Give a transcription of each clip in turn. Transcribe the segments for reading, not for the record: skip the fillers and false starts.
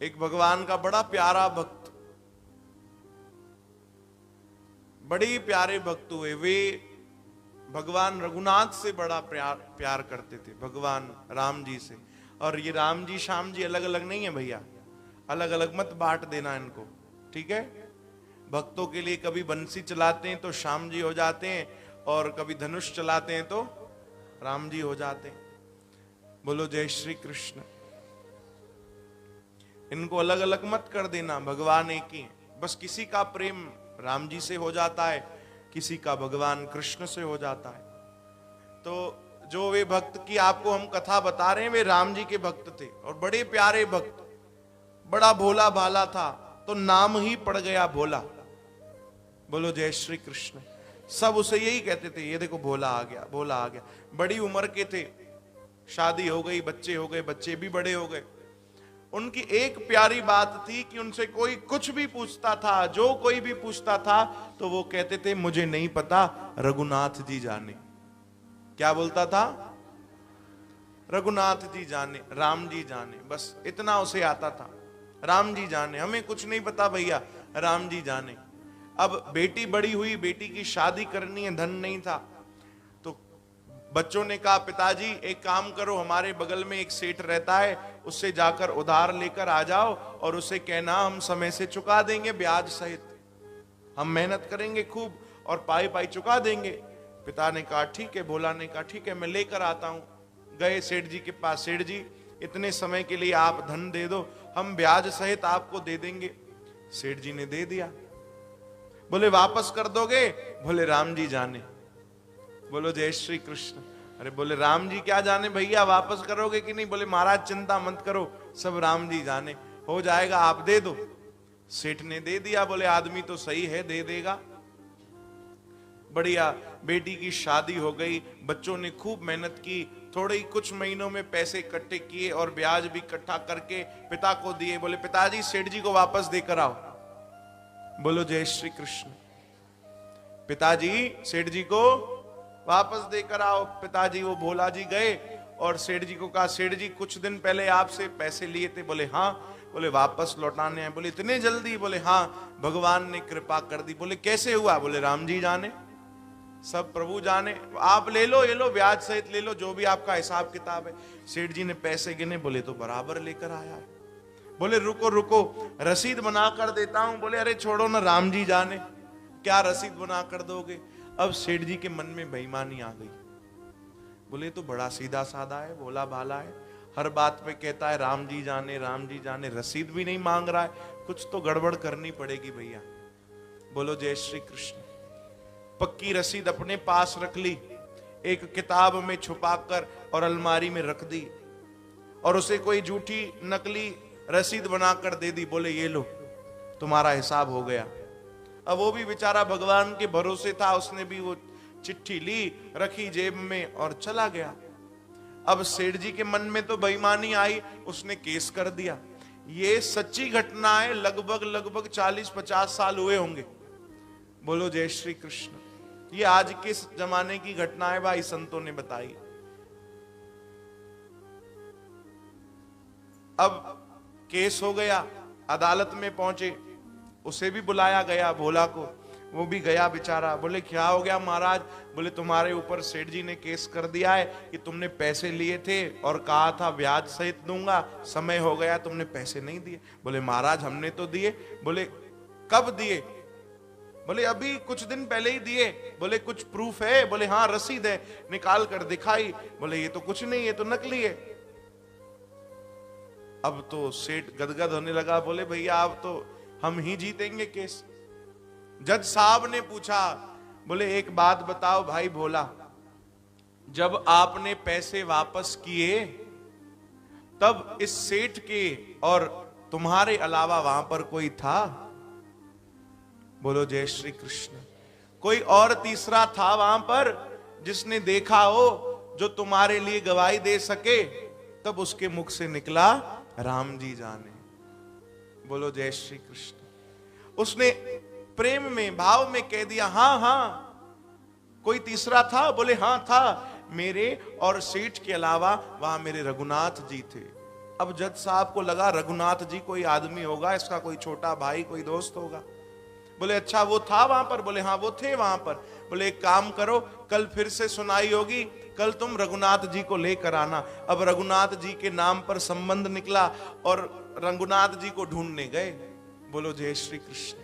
एक भगवान का बड़ा प्यारा भक्त, बड़े प्यारे भक्त हुए। वे भगवान रघुनाथ से बड़ा प्यार करते थे, भगवान राम जी से। और ये राम जी श्याम जी अलग अलग नहीं है भैया, अलग अलग मत बांट देना इनको, ठीक है। भक्तों के लिए कभी बंसी चलाते हैं तो श्याम जी हो जाते हैं, और कभी धनुष चलाते हैं तो राम जी हो जाते हैं। बोलो जय श्री कृष्ण। इनको अलग अलग मत कर देना, भगवान एक ही। बस किसी का प्रेम राम जी से हो जाता है, किसी का भगवान कृष्ण से हो जाता है। तो जो वे भक्त की आपको हम कथा बता रहे हैं, वे राम जी के भक्त थे और बड़े प्यारे भक्त, बड़ा भोला भाला था, तो नाम ही पड़ गया भोला। बोलो जय श्री कृष्ण। सब उसे यही कहते थे, ये देखो भोला आ गया, भोला आ गया। बड़ी उम्र के थे, शादी हो गई, बच्चे हो गए, बच्चे भी बड़े हो गए। उनकी एक प्यारी बात थी कि उनसे कोई कुछ भी पूछता था, जो कोई भी पूछता था, तो वो कहते थे मुझे नहीं पता, रघुनाथ जी जाने। क्या बोलता था? रघुनाथ जी जाने, राम जी जाने। बस इतना उसे आता था, राम जी जाने, हमें कुछ नहीं पता भैया, राम जी जाने। अब बेटी बड़ी हुई, बेटी की शादी करनी है, धन नहीं था, तो बच्चों ने कहा पिताजी एक काम करो, हमारे बगल में एक सेठ रहता है, उससे जाकर उधार लेकर आ जाओ और उसे कहना हम समय से चुका देंगे ब्याज सहित, हम मेहनत करेंगे खूब और पाई पाई चुका देंगे। पिता ने कहा ठीक है, भोला ने कहा ठीक है, मैं लेकर आता हूं। गए सेठ जी के पास, सेठ जी इतने समय के लिए आप धन दे दो, हम ब्याज सहित आपको दे देंगे। सेठ जी ने दे दिया। बोले वापस कर दोगे? बोले राम जी जाने। बोलो जय श्री कृष्ण। अरे बोले राम जी क्या जाने भैया, वापस करोगे कि नहीं? बोले महाराज चिंता मत करो, सब राम जी जाने, हो जाएगा, आप दे दो। सेठ ने दे दिया। बोले आदमी तो सही है, दे देगा। बढ़िया, बेटी की शादी हो गई, बच्चों ने खूब मेहनत की, थोड़े ही कुछ महीनों में पैसे इकट्ठे किए और ब्याज भी इकट्ठा करके पिता को दिए। बोले पिताजी सेठ जी को वापस देकर आओ। बोलो जय श्री कृष्ण। पिताजी सेठ जी को वापस देकर आओ। पिताजी वो भोला जी गए और सेठ जी को कहा सेठ जी कुछ दिन पहले आपसे पैसे लिए थे। बोले हाँ। बोले वापस लौटाने हैं। बोले इतने जल्दी? बोले हाँ, भगवान ने कृपा कर दी। बोले कैसे हुआ? बोले राम जी जाने, सब प्रभु जाने, आप ले लो, ये लो ब्याज सहित ले लो, जो भी आपका हिसाब किताब है। सेठ जी ने पैसे गिने, बोले तो बराबर लेकर आया है। बोले रुको रुको, रसीद बना कर देता हूं। बोले अरे छोड़ो ना, राम जी जाने, क्या रसीद बना कर दोगे? अब सेठ जी के मन में बेईमानी आ गई। बोले तो बड़ा सीधा साधा है, भोला भाला है, हर बात पे कहता है राम जी जाने, राम जी जाने, रसीद भी नहीं मांग रहा है, कुछ तो गड़बड़ करनी पड़ेगी भैया। बोलो जय श्री कृष्ण। पक्की रसीद अपने पास रख ली, एक किताब में छुपाकर और अलमारी में रख दी, और उसे कोई झूठी नकली रसीद बनाकर दे दी। बोले ये लो, तुम्हारा हिसाब हो गया। अब वो भी बेचारा भगवान के भरोसे था, उसने भी वो चिट्ठी ली, रखी जेब में और चला गया। अब सेठ जी के मन में तो बेईमानी आई, उसने केस कर दिया। ये सच्ची घटना है, लगभग 40-50 साल हुए होंगे। बोलो जय श्री कृष्ण। ये आज के जमाने की घटना है भाई, संतों ने बताई। अब केस हो गया, अदालत में पहुंचे, उसे भी बुलाया गया, भोला को, वो भी गया बेचारा। बोले क्या हो गया महाराज? बोले तुम्हारे ऊपर सेठ जी ने केस कर दिया है कि तुमने पैसे लिए थे और कहा था ब्याज सहित दूंगा, समय हो गया तुमने पैसे नहीं दिए। बोले महाराज हमने तो दिए। बोले कब दिए? बोले अभी कुछ दिन पहले ही दिए। बोले कुछ प्रूफ है? बोले हाँ रसीद है, निकाल कर दिखाई। बोले ये तो कुछ नहीं, ये तो नकली है। अब तो सेठ गदगद होने लगा। बोले भैया अब तो हम ही जीतेंगे केस। जज साहब ने पूछा, बोले एक बात बताओ भाई भोला, जब आपने पैसे वापस किए तब इस सेठ के और तुम्हारे अलावा वहां पर कोई था? बोलो जय श्री कृष्ण। कोई और तीसरा था वहां पर जिसने देखा हो, जो तुम्हारे लिए गवाही दे सके? तब उसके मुख से निकला राम जी जाने। बोलो जय श्री कृष्ण। उसने प्रेम में, भाव में कह दिया हाँ हाँ। कोई तीसरा था? बोले हाँ था, मेरे और सेठ के अलावा वहां मेरे रघुनाथ जी थे। अब जज साहब को लगा रघुनाथ जी कोई आदमी होगा, इसका कोई छोटा भाई कोई दोस्त होगा। बोले अच्छा वो था वहां पर? बोले हाँ वो थे वहां पर। बोले एक काम करो, कल फिर से सुनाई होगी, कल तुम रघुनाथ जी को लेकर आना। अब रघुनाथ जी के नाम पर संबंध निकला और रघुनाथ जी को ढूंढने गए। बोलो जय श्री कृष्ण।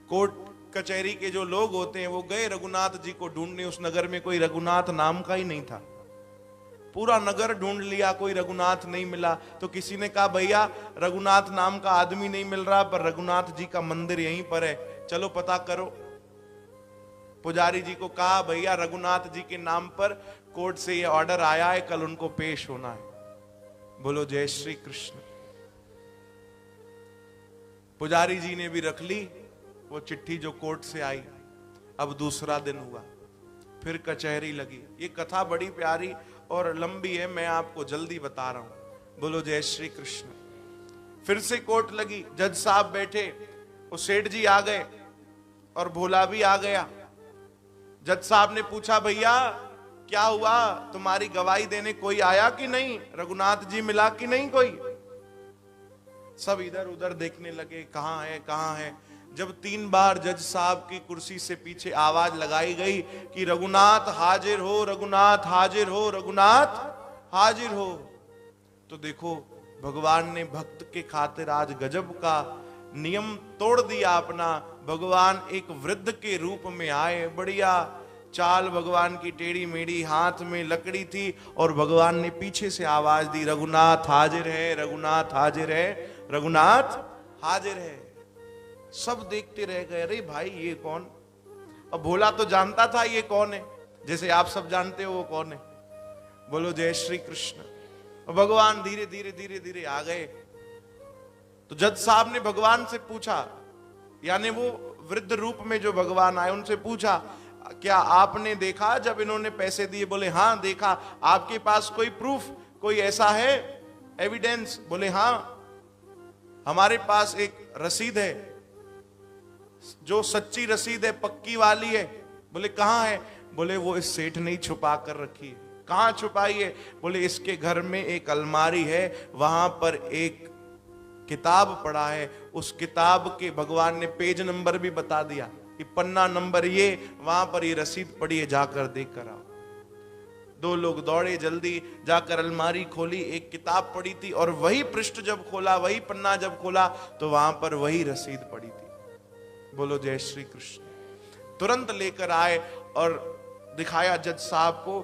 कोर्ट कचहरी के जो लोग होते हैं वो गए रघुनाथ जी को ढूंढने। उस नगर में कोई रघुनाथ नाम का ही नहीं था। पूरा नगर ढूंढ लिया, कोई रघुनाथ नहीं मिला। तो किसी ने कहा भैया रघुनाथ नाम का आदमी नहीं मिल रहा, पर रघुनाथ जी का मंदिर यहीं पर है, चलो पता करो। पुजारी जी को कहा भैया रघुनाथ जी के नाम पर कोर्ट से ये ऑर्डर आया है, कल उनको पेश होना है। बोलो जय श्री कृष्ण। पुजारी जी ने भी रख ली वो चिट्ठी जो कोर्ट से आई। अब दूसरा दिन हुआ, फिर कचहरी लगी। ये कथा बड़ी प्यारी और लंबी है, मैं आपको जल्दी बता रहा हूं। बोलो जय श्री कृष्ण। फिर से कोर्ट लगी, जज साहब बैठे, वो सेठ जी आ गए और भोला भी आ गया। जज साहब ने पूछा भैया क्या हुआ, तुम्हारी गवाही देने कोई आया कि नहीं, रघुनाथ जी मिला कि नहीं कोई? सब इधर उधर देखने लगे, कहां है कहां है। जब 3 बार जज साहब की कुर्सी से पीछे आवाज लगाई गई कि रघुनाथ हाजिर हो, रघुनाथ हाजिर हो, रघुनाथ हाजिर हो, तो देखो भगवान ने भक्त के खातिर आज गजब का नियम तोड़ दिया अपना। भगवान एक वृद्ध के रूप में आए, बढ़िया चाल भगवान की टेढ़ी मेढ़ी, हाथ में लकड़ी थी और भगवान ने पीछे से आवाज दी रघुनाथ हाजिर है, रघुनाथ हाजिर है, रघुनाथ हाजिर है। सब देखते रह गए, अरे भाई ये कौन? अब भोला तो जानता था ये कौन है, जैसे आप सब जानते हो वो कौन है। बोलो जय श्री कृष्ण। और भगवान धीरे धीरे धीरे धीरे आ गए। तो जज साहब ने भगवान से पूछा, यानी वो वृद्ध रूप में जो भगवान आए उनसे पूछा क्या आपने देखा जब इन्होंने पैसे दिए? बोले हाँ देखा। आपके पास कोई प्रूफ, कोई ऐसा है एविडेंस? बोले हाँ हमारे पास एक रसीद है, जो सच्ची रसीद है, पक्की वाली है। बोले कहां है? बोले वो इस सेठ ने छुपा कर रखी है। कहां छुपाई है? बोले इसके घर में एक अलमारी है, वहां पर एक किताब पड़ा है, उस किताब के भगवान ने पेज नंबर भी बता दिया कि पन्ना नंबर ये, वहां पर ये रसीद पड़ी है, जाकर देख कर आओ। 2 लोग दौड़े, जल्दी जाकर अलमारी खोली, एक किताब पड़ी थी और वही पृष्ठ जब खोला, वही पन्ना जब खोला तो वहां पर वही रसीद पड़ी थी। बोलो जय श्री कृष्ण। तुरंत लेकर आए और दिखाया जज साहब को।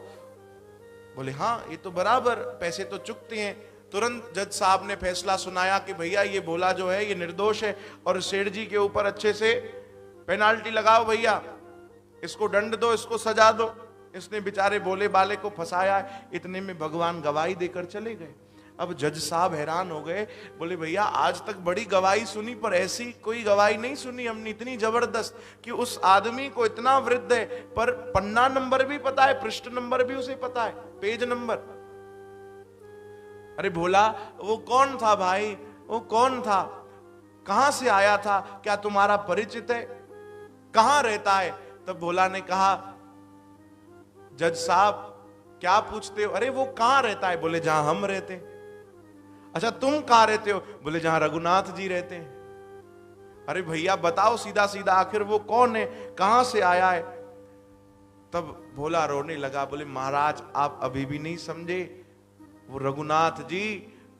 बोले हाँ ये तो बराबर, पैसे तो चुकते हैं। तुरंत जज साहब ने फैसला सुनाया कि भैया ये भोला जो है ये निर्दोष है और सेठ जी के ऊपर अच्छे से पेनाल्टी लगाओ, भैया इसको दंड दो, इसको सजा दो, इसने बेचारे भोले बाले को फंसाया है। इतने में भगवान गवाही देकर चले गए। अब जज साहब हैरान हो गए, बोले भैया आज तक बड़ी गवाही सुनी पर ऐसी कोई गवाही नहीं सुनी हमने, इतनी जबरदस्त कि उस आदमी को इतना वृद्ध है पर पन्ना नंबर भी पता है, पृष्ठ नंबर भी उसे पता है, पेज नंबर। अरे भोला वो कौन था भाई, वो कौन था, कहां से आया था, क्या तुम्हारा परिचित है, कहां रहता है? तब भोला ने कहा जज साहब क्या पूछते हो? अरे वो कहां रहता है? बोले जहां हम रहते हैं। अच्छा तुम कहां रहते हो? बोले जहां रघुनाथ जी रहते हैं। अरे भैया बताओ सीधा सीधा, आखिर वो कौन है, कहां से आया है? तब भोला रोने लगा। बोले महाराज आप अभी भी नहीं समझे, वो रघुनाथ जी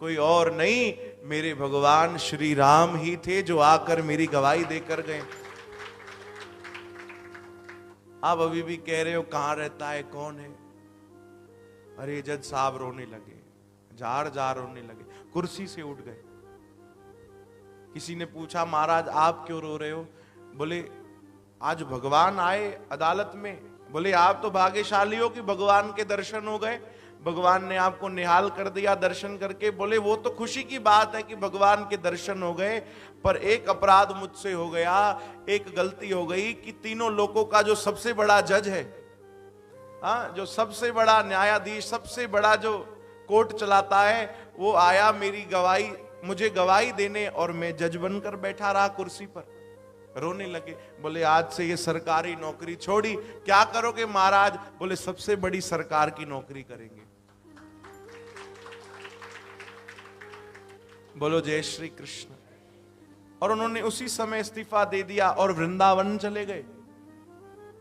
कोई और नहीं, मेरे भगवान श्री राम ही थे जो आकर मेरी गवाही देकर गए। आप अभी भी कह रहे हो कहां रहता है, कौन है? अरे जज साहब रोने लगे, जार जार रोने लगे, कुर्सी से उठ गए। किसी ने पूछा महाराज आप क्यों रो रहे हो? बोले आज भगवान आए अदालत में। बोले आप तो भाग्यशाली हो कि भगवान के दर्शन हो गए, भगवान ने आपको निहाल कर दिया दर्शन करके। बोले वो तो खुशी की बात है कि भगवान के दर्शन हो गए, पर एक अपराध मुझसे हो गया, एक गलती हो गई कि तीनों लोगों का जो सबसे बड़ा जज है, हाँ जो सबसे बड़ा न्यायाधीश, सबसे बड़ा जो कोर्ट चलाता है, वो आया मेरी गवाही, मुझे गवाही देने, और मैं जज बनकर बैठा रहा कुर्सी पर। रोने लगे। बोले आज से ये सरकारी नौकरी छोड़ी, क्या करोगे महाराज? बोले सबसे बड़ी सरकार की नौकरी करेंगे। बोलो जय श्री कृष्ण। और उन्होंने उसी समय इस्तीफा दे दिया और वृंदावन चले गए।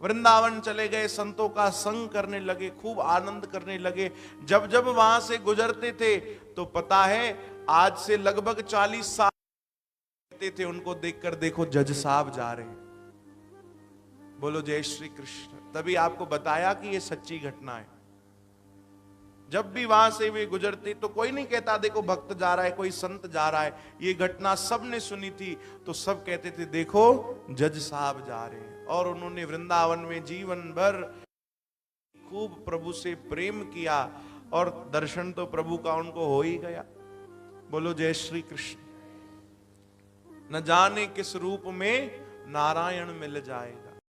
वृंदावन चले गए, संतों का संग करने लगे, खूब आनंद करने लगे। जब जब वहां से गुजरते थे तो पता है आज से लगभग 40 साल थे, उनको देखकर देखो जज साहब जा रहे हैं। बोलो जय श्री कृष्ण। तभी आपको बताया कि ये सच्ची घटना है। जब भी वहां से वे गुजरते तो कोई नहीं कहता देखो भक्त जा रहा है, कोई संत जा रहा है। ये घटना सबने सुनी थी तो सब कहते थे देखो जज साहब जा रहे हैं। और उन्होंने वृंदावन में जीवन भर खूब प्रभु से प्रेम किया और दर्शन तो प्रभु का उनको हो ही गया। बोलो जय श्री कृष्ण। न जाने किस रूप में नारायण मिल जाएगा।